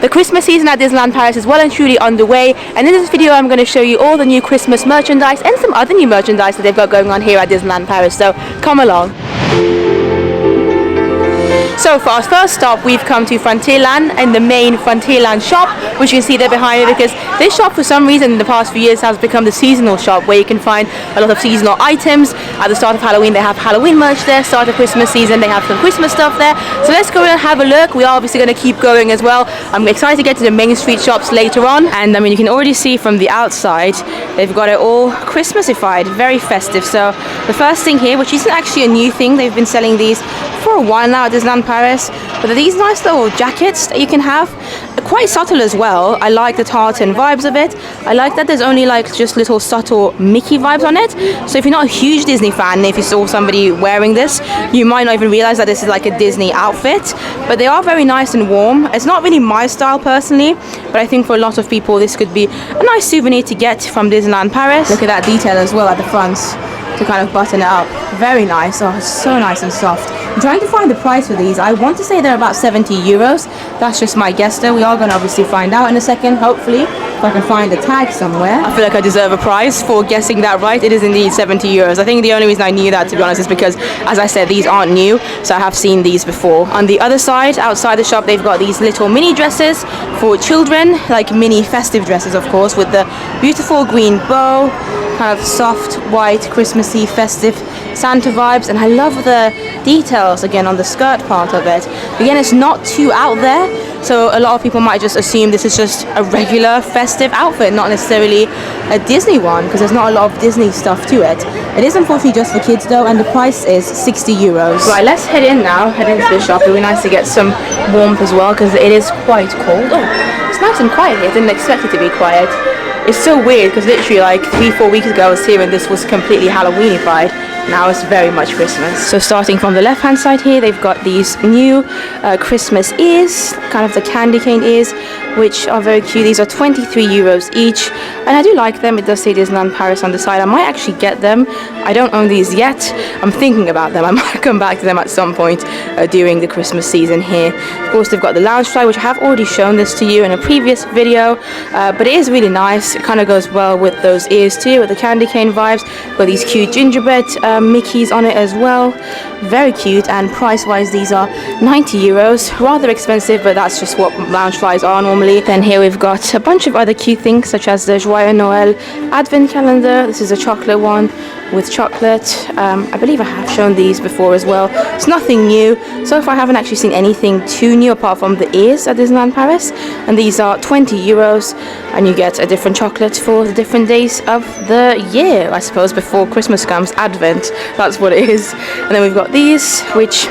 The Christmas season at Disneyland Paris is well and truly underway, and in this video I'm going to show you all the new Christmas merchandise and some other new merchandise that they've got going on here at Disneyland Paris, so come along. So for our first stop, we've come to Frontierland and the main Frontierland shop, which you can see there behind me, because this shop for some reason in the past few years has become the seasonal shop where you can find a lot of seasonal items. At the start of Halloween they have Halloween merch there, start of Christmas season they have some Christmas stuff there. So let's go and have a look. We are obviously going to keep going as well. I'm excited to get to the main street shops later on, and I mean you can already see from the outside they've got it all Christmasified, very festive. So the first thing here, which isn't actually a new thing, they've been selling these for a while now at Disneyland Paris, but these nice little jackets that you can have, quite subtle as well. I like the tartan vibes of it. I like that there's only like just little subtle Mickey vibes on it, so if you're not a huge Disney fan, if you saw somebody wearing this, you might not even realize that this is like a Disney outfit, but they are very nice and warm. It's not really my style personally, but I think for a lot of people this could be a nice souvenir to get from Disneyland Paris. Look at that detail as well at the front to kind of button it up. Very nice. Oh, it's so nice and soft. I'm trying to find the price for these. I want to say they're about 70 euros. That's just my guess though. We are going to obviously find out in a second, hopefully, if I can find a tag somewhere. I feel like I deserve a prize for guessing that right. It is indeed 70 euros. I think the only reason I knew that, to be honest, is because, as I said, these aren't new, so I have seen these before. On the other side, outside the shop, they've got these little mini dresses for children, like mini festive dresses, of course, with the beautiful green bow, kind of soft, white, Christmassy, festive Santa vibes, and I love the details again on the skirt part of it. Again, it's not too out there, so a lot of people might just assume this is just a regular festive outfit, not necessarily a Disney one, because there's not a lot of Disney stuff to it. It is unfortunately just for kids though, and the price is 60 euros. Right, let's head in now, head into the shop. It would be nice to get some warmth as well, because it is quite cold. Oh, it's nice and quiet here. I didn't expect it to be quiet. It's so weird because literally like 3-4 weeks ago I was here and this was completely Halloweenified. Now it's very much Christmas. So starting from the left hand side here, they've got these new Christmas ears, kind of the candy cane ears, which are very cute. These are 23 euros each, and I do like them. It does say Disneyland Paris on the side. I might actually get them. I don't own these yet. I'm thinking about them. I might come back to them at some point during the Christmas season here. Of course, they've got the lounge fly, which I have already shown this to you in a previous video, but it is really nice. It kind of goes well with those ears too, with the candy cane vibes. Got these cute gingerbread Mickeys on it as well. Very cute, and price-wise these are 90 euros. Rather expensive, but that's just what lounge flies are normally. Then here we've got a bunch of other cute things, such as the Joyeux Noël advent calendar. This is a chocolate one with chocolate. I believe I have shown these before as well. It's nothing new. So far I haven't actually seen anything too new apart from the ears at Disneyland Paris, and these are 20 euros, and you get a different chocolate for the different days of the year, I suppose, before Christmas comes. Advent, that's what it is. And then we've got these, which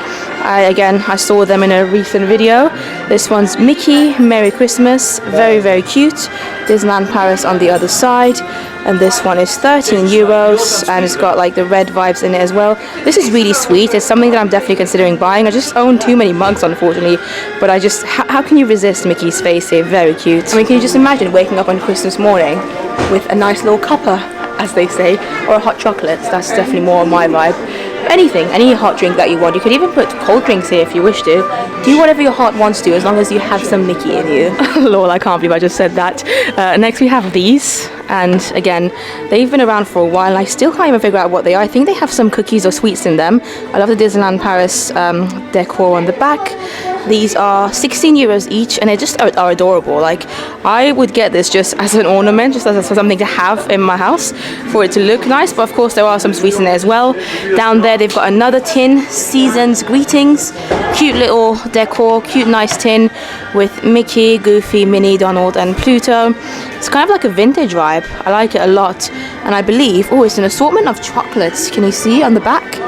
I saw them in a recent video. This one's Mickey, Merry Christmas, very, very cute. Disneyland Paris on the other side, and this one is 13 euros, and it's got like the red vibes in it as well. This is really sweet. It's something that I'm definitely considering buying. I just own too many mugs, unfortunately, but I just, how can you resist Mickey's face here? Very cute. I mean, can you just imagine waking up on Christmas morning with a nice little cuppa, as they say, or a hot chocolate? That's definitely more on my vibe. Anything, any hot drink that you want. You could even put cold drinks here if you wish to. Do whatever your heart wants to, as long as you have some Mickey in you. Lol, I can't believe I just said that. Next we have these, and again, they've been around for a while, and I still can't even figure out what they are. I think they have some cookies or sweets in them. I love the Disneyland Paris decor on the back. These are 16 euros each, and they just are adorable. Like, I would get this just as an ornament, just as something to have in my house for it to look nice, but of course there are some sweets in there as well. Down there they've got another tin, Season's Greetings. Cute little decor, cute nice tin with Mickey, Goofy, Minnie, Donald and Pluto. It's kind of like a vintage vibe. I like it a lot, and I believe, oh, it's an assortment of chocolates. Can you see on the back?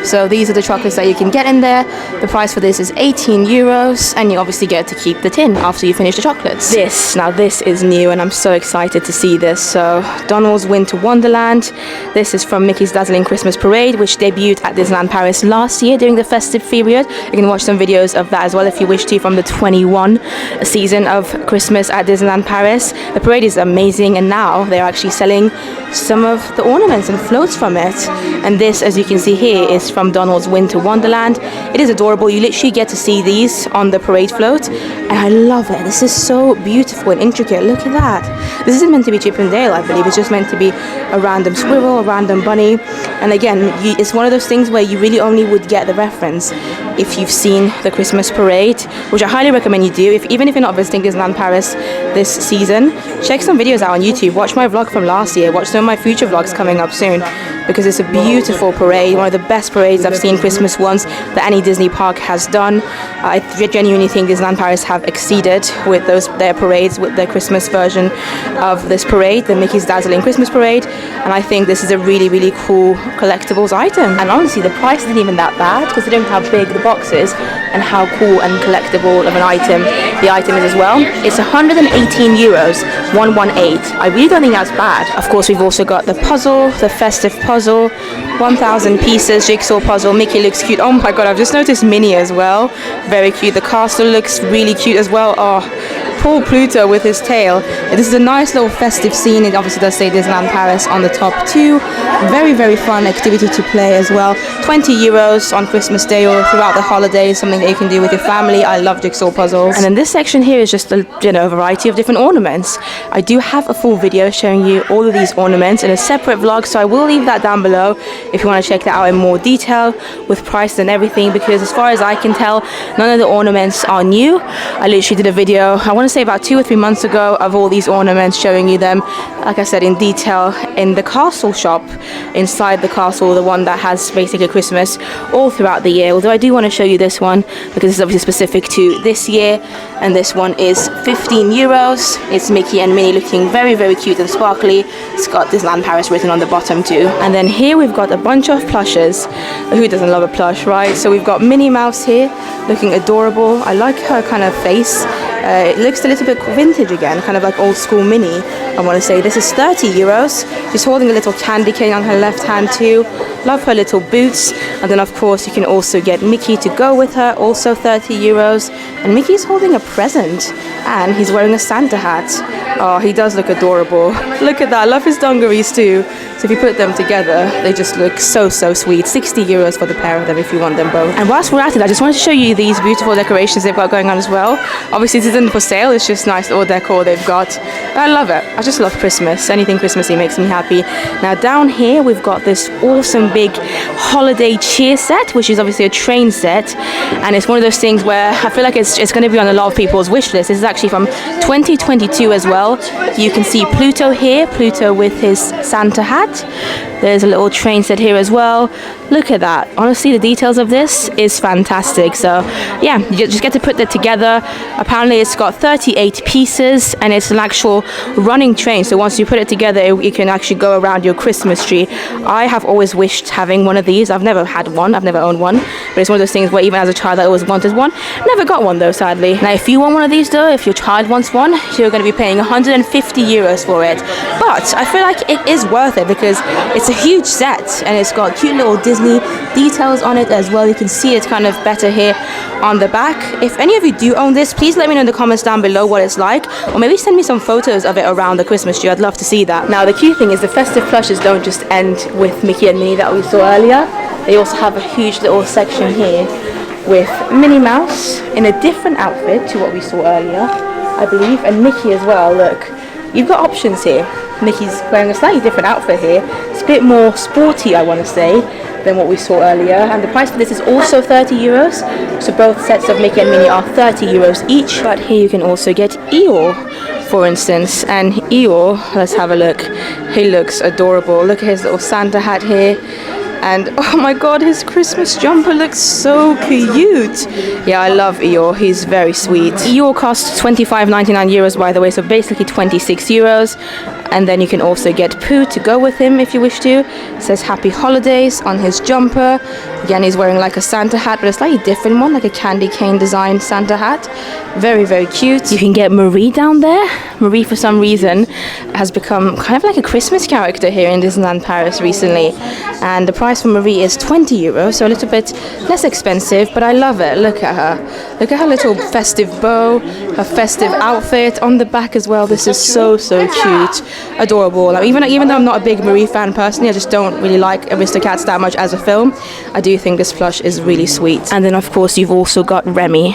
So these are the chocolates that you can get in there. The price for this is 18 euros, and you obviously get to keep the tin after you finish the chocolates. This is new, and I'm so excited to see this. So Donald's Winter Wonderland. This is from Mickey's Dazzling Christmas Parade, which debuted at Disneyland Paris last year during the festive period. You can watch some videos of that as well if you wish to, from the 21 season of Christmas at Disneyland Paris. The parade is amazing, and now they're actually selling some of the ornaments and floats from it. And this, as you can see here, is Enquiries from Donald's Winter Wonderland. It is adorable. You literally get to see these on the parade float, and I love it. This is so beautiful and intricate. Look at that. This isn't meant to be Chip and Dale, I believe. It's just meant to be a random squirrel, a random bunny. And again, it's one of those things where you really only would get the reference if you've seen the Christmas parade, which I highly recommend you do. Even if you're not visiting Disneyland Paris this season, check some videos out on YouTube. Watch my vlog from last year. Watch some of my future vlogs coming up soon, because it's a beautiful parade, one of the best parades I've seen Christmas ones that any Disney park has done. I genuinely think Disneyland Paris have exceeded with their parades, with their Christmas version of this parade, the Mickey's Dazzling Christmas Parade, and I think this is a really, really cool collectibles item. And honestly, the price isn't even that bad, because they don't have big the box is and how cool and collectible of an item the item is as well. It's 118 euros, 118. I really don't think that's bad. Of course, we've also got the puzzle, the festive puzzle, 1,000 pieces jigsaw puzzle. Mickey looks cute. Oh my god, I've just noticed Minnie as well. Very cute. The castle looks really cute as well. Oh, poor Pluto with his tail. This is a nice little festive scene. It obviously does say Disneyland Paris on the top too. Very, very fun activity to play as well. 20 euros on Christmas Day or throughout the holidays, something that you can do with your family. I love jigsaw puzzles. And then this section here is just a variety of different ornaments. I do have a full video showing you all of these ornaments in a separate vlog, so I will leave that down below if you want to check that out in more detail with prices and everything, because as far as I can tell, none of the ornaments are new. I literally did a video, I want to say about 2 or 3 months ago, of all these ornaments, showing you them, like I said, in detail in the castle shop, inside the castle, the one that has basically Christmas all throughout the year. Although I do want to show you this one because this is obviously specific to this year, and this one is 15 euros. It's Mickey and Minnie looking very, very cute and sparkly. It's got Disneyland Paris written on the bottom too. And then here we've got a bunch of plushes. Who doesn't love a plush, right? So we've got Minnie Mouse here looking adorable. I like her kind of face. It looks a little bit vintage again, kind of like old school Minnie, I want to say. This is 30 euros. She's holding a little candy cane on her left hand too. Love her little boots. And then of course you can also get Mickey to go with her, also 30 euros. And Mickey's holding a present, and he's wearing a Santa hat. Oh, he does look adorable. Look at that. I love his dungarees too. So if you put them together, they just look so, so sweet. 60 euros for the pair of them if you want them both. And whilst we're at it, I just wanted to show you these beautiful decorations they've got going on as well. Obviously this isn't for sale, it's just nice little decor they've got. I love it. I just love Christmas. Anything Christmassy makes me happy. Now down here we've got this awesome big holiday cheer set, which is obviously a train set. And it's one of those things where I feel like it's going to be on a lot of people's wish list. This is actually from 2022 as well. You can see Pluto here, Pluto with his Santa hat. There's a little train set here as well. Look at that. Honestly, the details of this is fantastic. So yeah, you just get to put that together. Apparently it's got 38 pieces, and it's an actual running train. So once you put it together, you can actually go around your Christmas tree. I have always wished having one of these. I've never had one. I've never owned one. But it's one of those things where even as a child I always wanted one. Never got one though, sadly. Now if you want one of these though, if your child wants one, you're going to be paying 150 euros for it. But I feel like it is worth it because it's a huge set, and it's got cute little Disney details on it as well. You can see it kind of better here on the back. If any of you do own this, please let me know in the comments down below what it's like, or maybe send me some photos of it around the Christmas tree. I'd love to see that. Now the cute thing is the festive plushes don't just end with Mickey and Minnie that we saw earlier. They also have a huge little section here with Minnie Mouse in a different outfit to what we saw earlier, I believe, and Mickey as well. Look, you've got options here. Mickey's wearing a slightly different outfit here. It's a bit more sporty, I want to say, than what we saw earlier. And the price for this is also 30 euros. So both sets of Mickey and Minnie are 30 euros each. But here you can also get Eeyore, for instance. And Eeyore, let's have a look. He looks adorable. Look at his little Santa hat here. And oh my god, his Christmas jumper looks so cute. Yeah, I love Eeyore. He's very sweet. Eeyore costs 25.99 euros, by the way, so basically 26 euros. And then you can also get Pooh to go with him if you wish to. It says Happy Holidays on his jumper. Again, he's wearing like a Santa hat, but a slightly different one, like a candy cane designed Santa hat. Very, very cute. You can get Marie down there. Marie, for some reason, has become kind of like a Christmas character here in Disneyland Paris recently. And the price for Marie is 20 euros, so a little bit less expensive, but I love it. Look at her. Look at her little festive bow, her festive outfit on the back as well. This is so cute. Adorable. Like, even though I'm not a big Marie fan personally, I just don't really like Aristocats that much as a film, I do think this plush is really sweet. And then of course you've also got Remy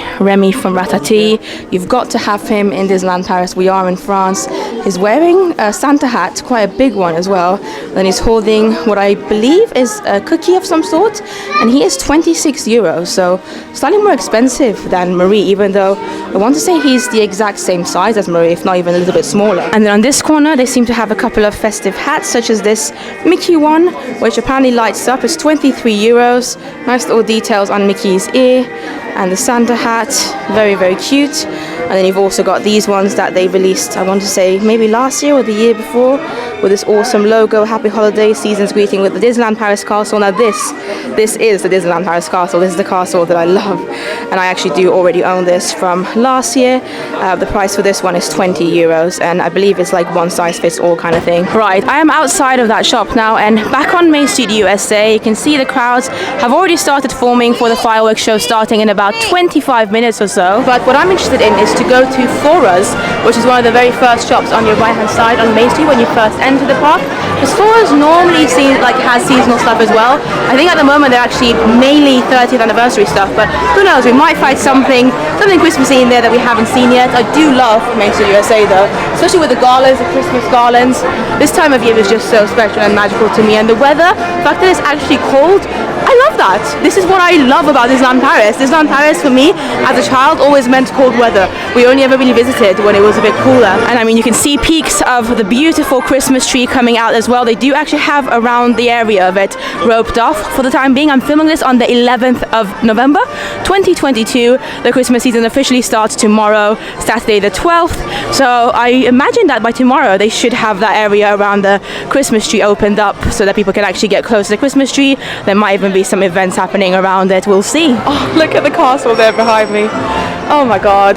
from Ratatouille. You've got to have him in Disneyland Paris. We are in France. He's wearing a Santa hat, quite a big one as well. Then he's holding what I believe is a cookie of some sort, and he is 26 euros, so slightly more expensive than Marie, even though I want to say he's the exact same size as Marie, if not even a little bit smaller. And then on this corner they seem to have a couple of festive hats, such as this Mickey one, which apparently lights up. It's 23 euros. Nice little details on Mickey's ear, and the Santa hat, very cute. And then you've also got these ones that they released, I want to say maybe last year or the year before, with this awesome logo, Happy Holiday Seasons greeting with the Disneyland Paris castle. Now this is the Disneyland Paris castle. This is the castle that I love, and I actually do already own this from last year. The price for this one is 20 euros, and I believe it's like one size fits all kind of thing. Right, I am outside of that shop now, and back on Main Street USA, you can see the crowds have already started forming for the fireworks show starting in about 25 minutes or so. But what I'm interested in is to go to Flora's, which is one of the very first shops on your right hand side on Main Street when you first enter the park. Because Flora's normally has seasonal stuff as well. I think at the moment they're actually mainly 30th anniversary stuff, but who knows, we might find something Christmassy in there that we haven't seen yet. I do love Main Street USA though, especially with the garlands, the Christmas garlands. This time of year is just so special and magical to me, and the weather, the fact that it's actually cold, I love that. This is what I love about Disneyland Paris. Disneyland Paris for me as a child always meant cold weather. We only ever really visited when it was a bit cooler. And I mean, you can see peaks of the beautiful Christmas tree coming out as well. They do actually have around the area of it roped off for the time being. I'm filming this on the 11th of November 2022. The Christmas season officially starts tomorrow, Saturday the 12th. So I imagine that by tomorrow they should have that area around the Christmas tree opened up so that people can actually get close to the Christmas tree. There might even be some events happening around it. We'll see. Oh, look at the castle there behind me. Oh my god,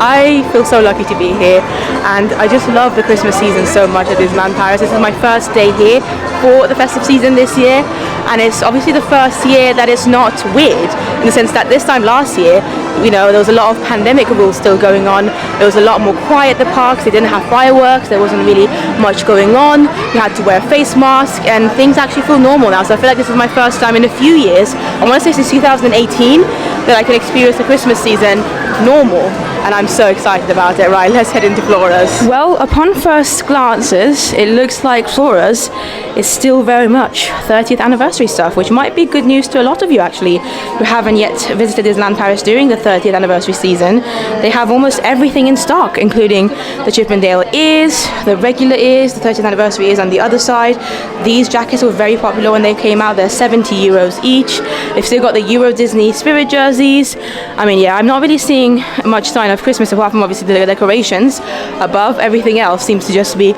I feel so lucky to be here, and I just love the Christmas season so much at Disneyland Paris. This is my first day here for the festive season this year, and it's obviously the first year that it's not weird, in the sense that this time last year, you know, there was a lot of pandemic rules still going on. There was a lot more quiet at the parks. They didn't have fireworks. There wasn't really much going on. You had to wear a face mask, and things actually feel normal now. So I feel like this is my first time in a few years, I want to say since 2018, that I can experience the Christmas season normal, and I'm so excited about it. Right, let's head into Flora's. Well, upon first glances, it looks like Flora's is still very much 30th anniversary stuff, which might be good news to a lot of you actually who haven't yet visited Disneyland Paris during the 30th anniversary season. They have almost everything in stock, including the Chippendale ears, the regular ears, the 30th anniversary ears on the other side. These jackets were very popular when they came out. They're 70 euros each. They've still got the Euro Disney Spirit jerseys. I mean, yeah, I'm not really seeing much sign of Christmas apart from obviously the decorations above. Everything else seems to just be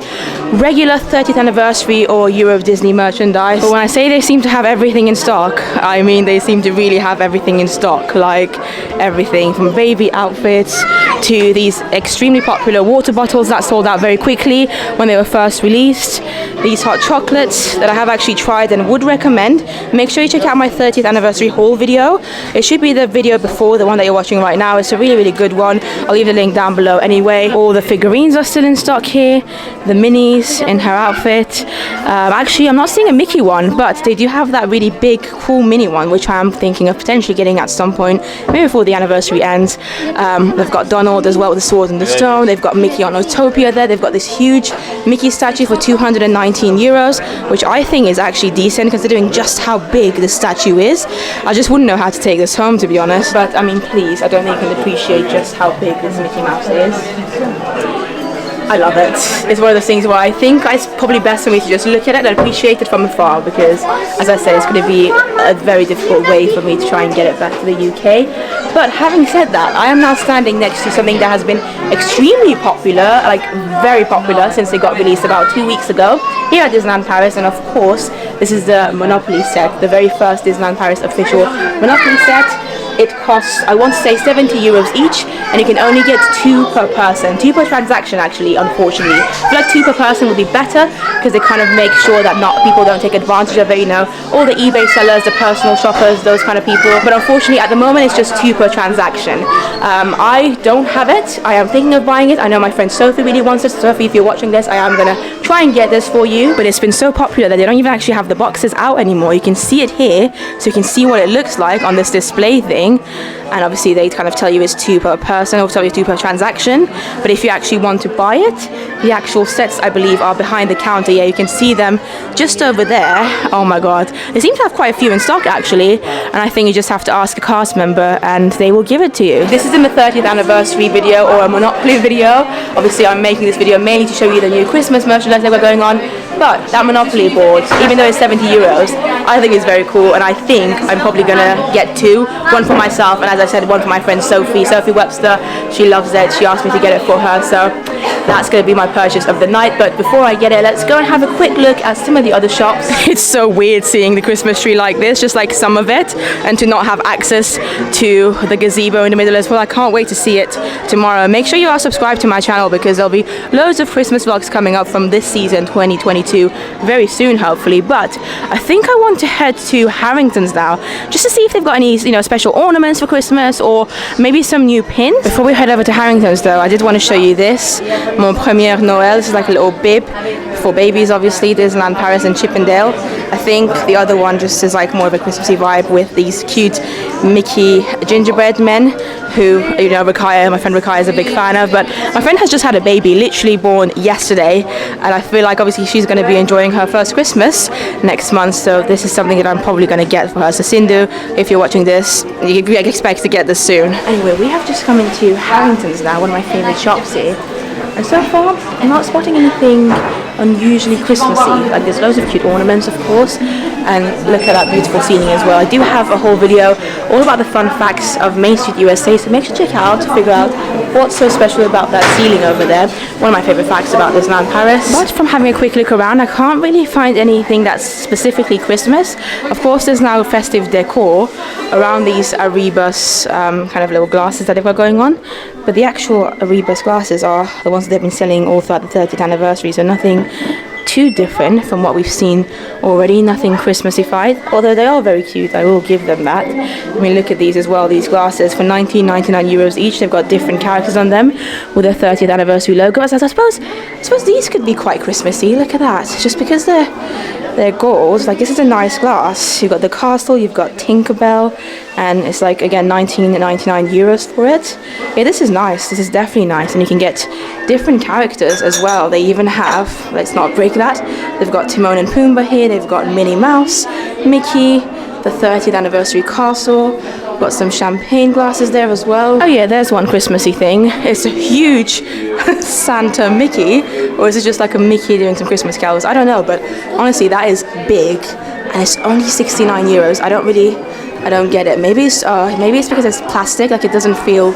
regular 30th anniversary or Euro Disney merchandise. But when I say they seem to have everything in stock, I mean they seem to really have everything in stock, like everything from baby outfits to these extremely popular water bottles that sold out very quickly when they were first released. These hot chocolates that I have actually tried and would recommend. Make sure you check out my 30th anniversary haul video. It should be the video before the one that you're watching right now. It's a really good one. I'll leave the link down below anyway. All the figurines are still in stock here. The Minnie's in her outfit. Actually, I'm not seeing a Mickey one, but they do have that really big, cool Minnie one, which I'm thinking of potentially getting at some point, maybe before the anniversary ends. They've got Donald as well with the Sword and the Stone. They've got Mickey on Autopia there. They've got this huge Mickey statue for 219 euros, which I think is actually decent considering just how big the statue is. I just wouldn't know how to take this home, to be honest. But I mean, please, I don't think you can appreciate just how big this Mickey Mouse is. I love it. It's one of those things where I think it's probably best for me to just look at it and appreciate it from afar, because as I said, it's going to be a very difficult way for me to try and get it back to the UK. But having said that, I am now standing next to something that has been extremely popular, like very popular since it got released about 2 weeks ago here at Disneyland Paris. And of course, this is the Monopoly set, the very first Disneyland Paris official Monopoly set. it costs, I want to say, 70 euros each, and you can only get 2 per person, 2 per transaction actually, unfortunately. I feel like 2 per person would be better, because they kind of make sure that people don't take advantage of it, you know, all the eBay sellers, the personal shoppers, those kind of people. But unfortunately at the moment it's just 2 per transaction. I don't have it. I am thinking of buying it. I know my friend Sophie really wants it. Sophie, if you're watching this, I am gonna try and get this for you. But it's been so popular that they don't even actually have the boxes out anymore. You can see it here, so you can see what it looks like on this display thing. And obviously they kind of tell you it's 2 per person, or sorry, 2 per transaction. But if you actually want to buy it, the actual sets, I believe, are behind the counter. Yeah, you can see them just over there. Oh my god, they seem to have quite a few in stock actually, and I think you just have to ask a cast member and they will give it to you. This isn't a 30th anniversary video or a Monopoly video. Obviously I'm making this video mainly to show you the new Christmas merchandise that we're going on, but that Monopoly board, even though it's 70 euros, I think it's very cool, and I think I'm probably gonna get 2, one for myself, and as I said, one for my friend Sophie Webster. She loves it. She asked me to get it for her, so that's going to be my purchase of the night. But before I get it, let's go and have a quick look at some of the other shops. It's so weird seeing the Christmas tree like this, just like some of it, and to not have access to the gazebo in the middle as well. I can't wait to see it tomorrow. Make sure you are subscribed to my channel, because there'll be loads of Christmas vlogs coming up from this season 2022 very soon, hopefully. But I think I want to head to Harrington's now, just to see if they've got any, you know, special ornaments for Christmas, or maybe some new pins. Before we head over to Harrington's though, I did want to show you this, Mon Premier Noël. This is like a little bib for babies, obviously, Disneyland Paris and Chippendale. I think the other one just is like more of a Christmassy vibe with these cute Mickey gingerbread men who, you know, my friend Rakaya is a big fan of. But my friend has just had a baby, literally born yesterday, and I feel like obviously she's going to be enjoying her first Christmas next month, so this is something that I'm probably going to get for her. So Sindhu, if you're watching this, you can expect to get this soon. Anyway, we have just come into Harrington's now, one of my favourite shops here. And so far, I'm not spotting anything unusually Christmassy. Like, there's loads of cute ornaments, of course, and look at that beautiful ceiling as well. I do have a whole video all about the fun facts of Main Street USA, so make sure to check out to figure out what's so special about that ceiling over there. One of my favorite facts about Disneyland Paris. But from having a quick look around, I can't really find anything that's specifically Christmas. Of course, there's now festive decor around these Erebus kind of little glasses that they've got going on, but the actual Erebus glasses are the ones that they've been selling all throughout the 30th anniversary, so nothing too different from what we've seen already, nothing Christmassified, although they are very cute, I will give them that. I mean, look at these as well, these glasses for 19.99 euros each. They've got different characters on them with their 30th anniversary logo. As I suppose these could be quite Christmassy. Look at that, just because they're gold. Like, this is a nice glass. You've got the castle, you've got Tinkerbell, and it's like, again, 19.99 euros for it. Yeah, this is nice. This is definitely nice, and you can get different characters as well. They even have, let's not break that, they've got Timon and Pumbaa here, they've got Minnie Mouse, Mickey, the 30th anniversary castle, got some champagne glasses there as well. Oh yeah, there's one Christmassy thing. It's a huge Santa Mickey, or is it just like a Mickey doing some Christmas carols? I don't know, but honestly, that is big, and it's only 69 euros. I don't get it. Maybe it's because it's plastic, like it doesn't feel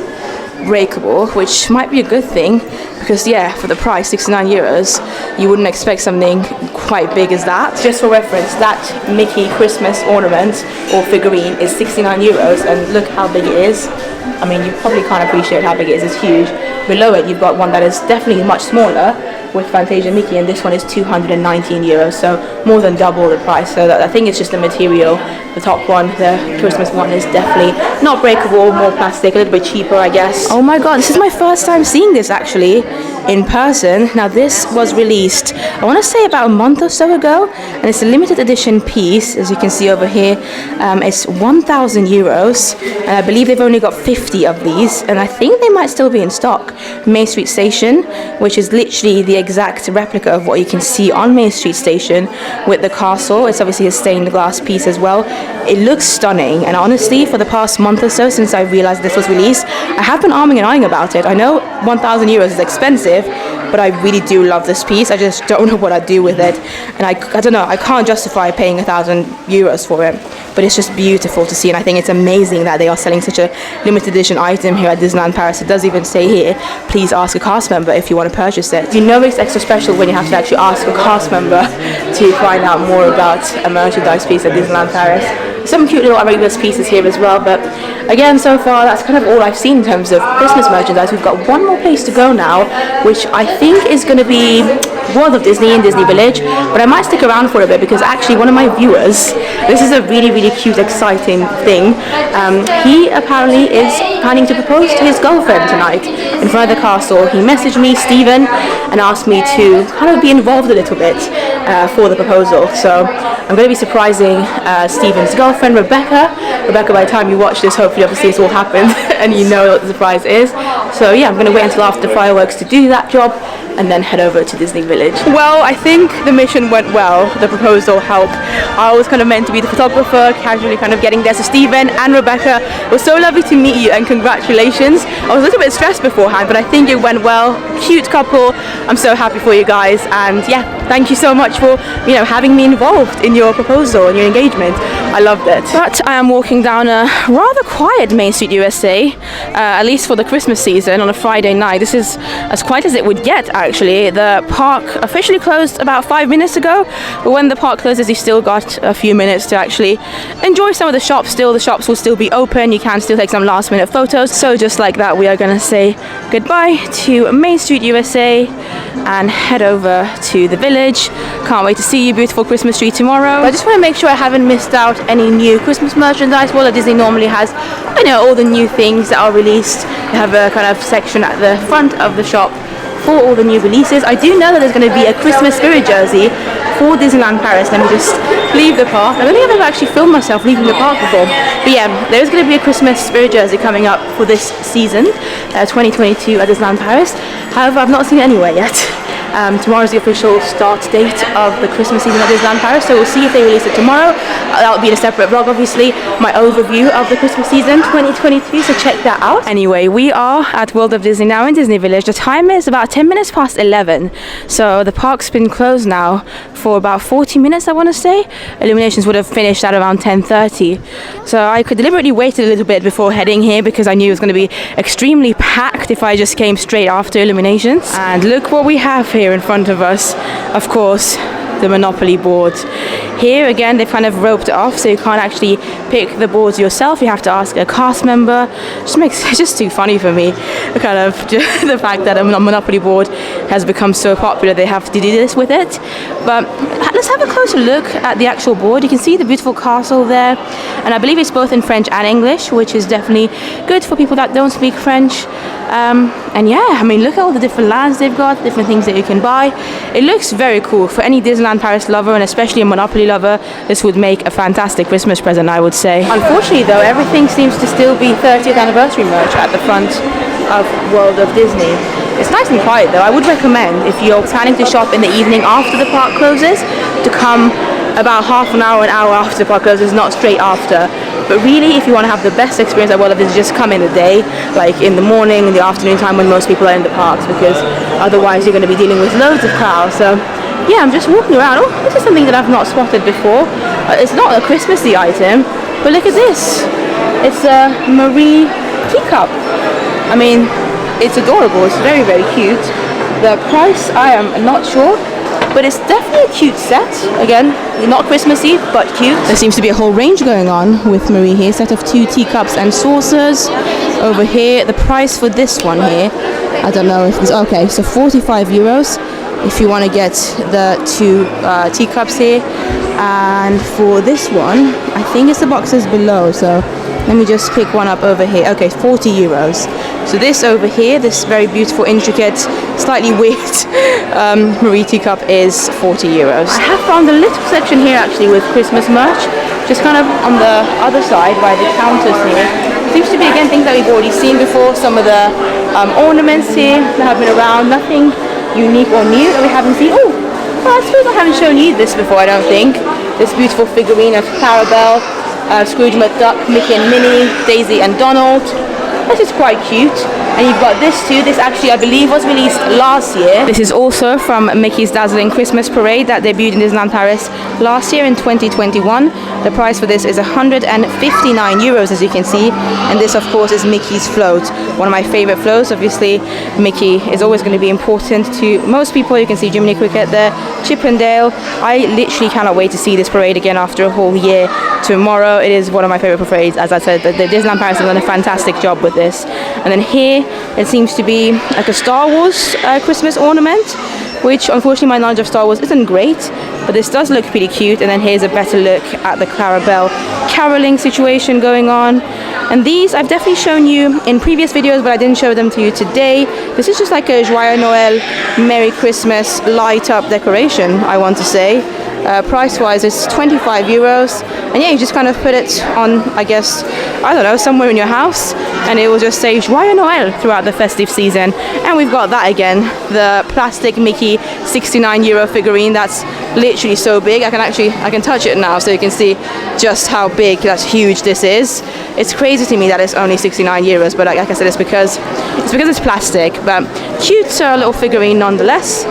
breakable, which might be a good thing, because yeah, for the price, 69 euros, you wouldn't expect something quite big as that. Just for reference, that Mickey Christmas ornament or figurine is 69 euros, and look how big it is. I mean, you probably can't appreciate how big it is. It's huge. Below it, you've got one that is definitely much smaller with Fantasia Mickey, and this one is 219 euros, so more than double the price. So I think it's just the material. The top one, the Christmas one, is definitely not breakable, more plastic, a little bit cheaper, I guess. Oh my god, this is my first time seeing this actually in person. Now, this was released, I want to say about a month or so ago, and it's a limited edition piece, as you can see over here. It's 1,000 euros, and I believe they've only got 50 of these, and I think they might still be in stock. Main Street Station, which is literally the exact replica of what you can see on Main Street Station with the castle. It's obviously a stained glass piece as well. It looks stunning, and honestly, for the past month or so since I realized this was released, I have been arming and eyeing about it. I know 1,000 euros is expensive, but I really do love this piece. I just don't know what I'd do with it, and I don't know, I can't justify paying 1,000 euros for it, but it's just beautiful to see, and I think it's amazing that they are selling such a limited edition item here at Disneyland Paris. It does even say here, please ask a cast member if you want to purchase it. You know it's extra special when you have to actually ask a cast member to find out more about a merchandise piece at Disneyland Paris. Some cute little Arabia's pieces here as well, but again, so far that's kind of all I've seen in terms of Christmas merchandise. We've got one more place to go now, which I think is going to be World of Disney in Disney Village, but I might stick around for a bit because actually one of my viewers, this is a really, really cute, exciting thing. He apparently is planning to propose to his girlfriend tonight in front of the castle. He messaged me, Stephen, and asked me to kind of be involved a little bit for the proposal. So I'm going to be surprising Stephen's girlfriend, Rebecca. Rebecca, by the time you watch this, hopefully obviously it's all happened and you know what the surprise is. So yeah, I'm going to wait until after the fireworks to do that job and then head over to Disney Village. Well, I think the mission went well. The proposal helped. I was kind of meant to be the photographer, casually kind of getting there. So Stephen and Rebecca, it was so lovely to meet you and congratulations. I was a little bit stressed beforehand, but I think it went well. Cute couple. I'm so happy for you guys, and yeah, thank you so much for, you know, having me involved in your proposal and your engagement. I loved it. But I am walking down a rather quiet Main Street USA, at least for the Christmas season on a Friday night. This is as quiet as it would get, actually. The park officially closed about 5 minutes ago, but when the park closes, you've still got a few minutes to actually enjoy some of the shops. Still, the shops will still be open. You can still take some last minute photos. So just like that, we are going to say goodbye to Main Street USA and head over to the village. Can't wait to see you, beautiful Christmas tree, tomorrow. But I just want to make sure I haven't missed out any new Christmas merchandise. Well, Disney normally has, you know, all the new things that are released. They have a kind of section at the front of the shop for all the new releases. I do know that there's going to be a Christmas spirit jersey for Disneyland Paris. Let me just leave the park. I don't think I've ever actually filmed myself leaving the park before. But yeah, there's going to be a Christmas spirit jersey coming up for this season, 2022 at Disneyland Paris. However, I've not seen it anywhere yet. Tomorrow's the official start date of the Christmas season at Disneyland Paris, so we'll see if they release it tomorrow. That'll be in a separate vlog, obviously, my overview of the Christmas season 2022, so check that out. Anyway, we are at World of Disney now in Disney Village. The time is about 10 minutes past 11, so the park's been closed now for about 40 minutes, I want to say. Illuminations would have finished at around 10:30, so I could deliberately wait a little bit before heading here because I knew it was going to be extremely packed if I just came straight after illuminations. And look what we have here in front of us. Of course, the Monopoly board. Here again, they've kind of roped it off, so you can't actually pick the boards yourself. You have to ask a cast member. It's just too funny for me, kind of the fact that a Monopoly board has become so popular. They have to do this with it. But let's have a closer look at the actual board. You can see the beautiful castle there, and I believe it's both in French and English, which is definitely good for people that don't speak French. And yeah, I mean, look at all the different lands they've got, different things that you can buy. It looks very cool. For any Disneyland Paris lover, and especially a Monopoly lover, this would make a fantastic Christmas present, I would say. Unfortunately though, everything seems to still be 30th anniversary merch at the front of World of Disney. It's nice and quiet though. I would recommend, if you're planning to shop in the evening after the park closes, to come about half an hour after the park closes, not straight after. But really, if you want to have the best experience at World of Disney, just come in the day, like in the morning, in the afternoon time when most people are in the parks, because otherwise you're going to be dealing with loads of crowds. So yeah, I'm just walking around. Oh, this is something that I've not spotted before. It's not a Christmassy item, but look at this. It's a Marie teacup. I mean, it's adorable. It's very, very cute. The price, I am not sure, but it's definitely a cute set. Again, not Christmassy, but cute. There seems to be a whole range going on with Marie here. Set of 2 teacups and saucers. Over here, the price for this one here, I don't know if it's okay. So 45 euros if you want to get the 2 teacups here. And for this one, I think it's the boxes below. So let me just pick one up over here. Okay, 40 euros. So this over here, this very beautiful, intricate, slightly weird Marie teacup is 40 euros. I have found a little section here actually with Christmas merch, just kind of on the other side by the counters here. Seems to be again things that we've already seen before. Some of the ornaments here that have been around, nothing unique or new that we haven't seen. Oh, well, I suppose I haven't shown you this before, I don't think. This beautiful figurine of Clarabelle, Scrooge McDuck, Mickey and Minnie, Daisy and Donald. This is quite cute. And you've got this too. This actually, I believe, was released last year. This is also from Mickey's Dazzling Christmas Parade that debuted in Disneyland Paris last year in 2021. The price for this is 159 euros, as you can see. And this, of course, is Mickey's float. One of my favorite floats. Obviously, Mickey is always going to be important to most people. You can see Jiminy Cricket there, Chip and Dale. I literally cannot wait to see this parade again after a whole year. Tomorrow, it is one of my favorite parades. As I said, the Disneyland Paris has done a fantastic job with this. And then here, it seems to be like a Star Wars Christmas ornament, which unfortunately my knowledge of Star Wars isn't great, but this does look pretty cute. And then here's a better look at the Clarabelle caroling situation going on. And these I've definitely shown you in previous videos, but I didn't show them to you today. This is just like a Joyeux Noël, Merry Christmas light up decoration, I want to say. Price wise it's 25 euros, and yeah, you just kind of put it on, I guess, I don't know, somewhere in your house, and it will just say Joyeux Noël throughout the festive season. And we've got that again, the plastic Mickey 69 euro figurine. That's literally so big. I can touch it now so you can see just how big, that's huge this is. It's crazy to me that it's only 69 euros, but like I said, it's because it's plastic, but cute little figurine nonetheless.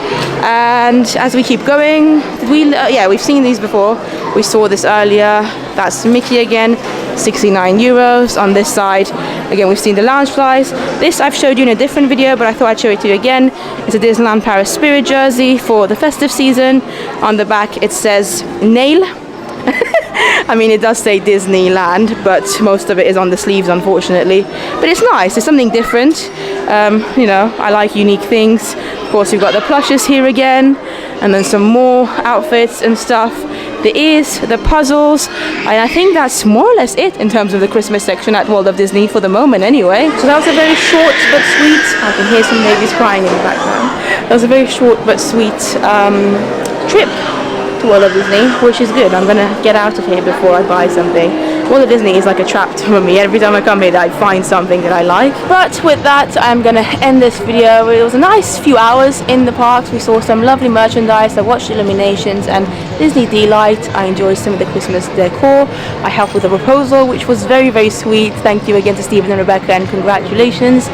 And as we keep going, yeah, we've seen these before. We saw this earlier. That's Mickey again, 69 euros on this side. Again, we've seen the Loungeflies. This I've showed you in a different video, but I thought I'd show it to you again. It's a Disneyland Paris Spirit jersey for the festive season. On the back it says nail. I mean, it does say Disneyland, but most of it is on the sleeves, unfortunately. But it's nice. It's something different. You know, I like unique things. Of course, we've got the plushes here again, and then some more outfits and stuff. The ears, the puzzles, and I think that's more or less it in terms of the Christmas section at World of Disney for the moment anyway. So that was a very short but sweet, I can hear some babies crying in the background. That was a very short but sweet trip to World of Disney, which is good. I'm gonna get out of here before I buy something. World of Disney is like a trap for me. Every time I come here I find something that I like. But with that, I'm gonna end this video. It was a nice few hours in the parks. We saw some lovely merchandise. I watched illuminations and Disney Delight. I enjoyed some of the Christmas decor. I helped with a proposal, which was very, very sweet. Thank you again to Stephen and Rebecca, and congratulations.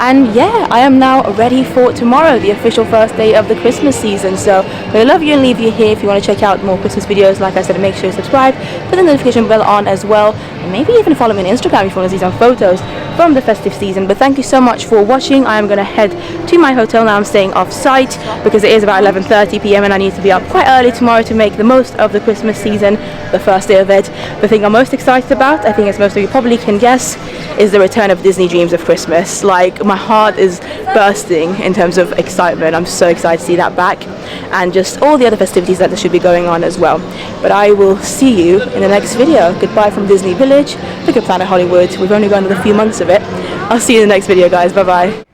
And yeah, I am now ready for tomorrow, the official first day of the Christmas season. So I love you and leave you here. If you want to check out more Christmas videos, like I said, make sure you subscribe, put the notification bell on as well, and maybe even follow me on Instagram if you want to see some photos from the festive season. But thank you so much for watching. I am going to head to my hotel now. I'm staying off site because it is about 11:30 p.m. and I need to be up quite early tomorrow to make the most of the Christmas season, the first day of it. The thing I'm most excited about, I think as most of you probably can guess, is the return of Disney Dreams of Christmas. Like, my heart is bursting in terms of excitement. I'm so excited to see that back, and just all the other festivities that should be going on as well. But I will see you in the next video. Goodbye from Disney Village. Look at Planet Hollywood. We've only gone with a few months of it. I'll see you in the next video, guys. Bye bye.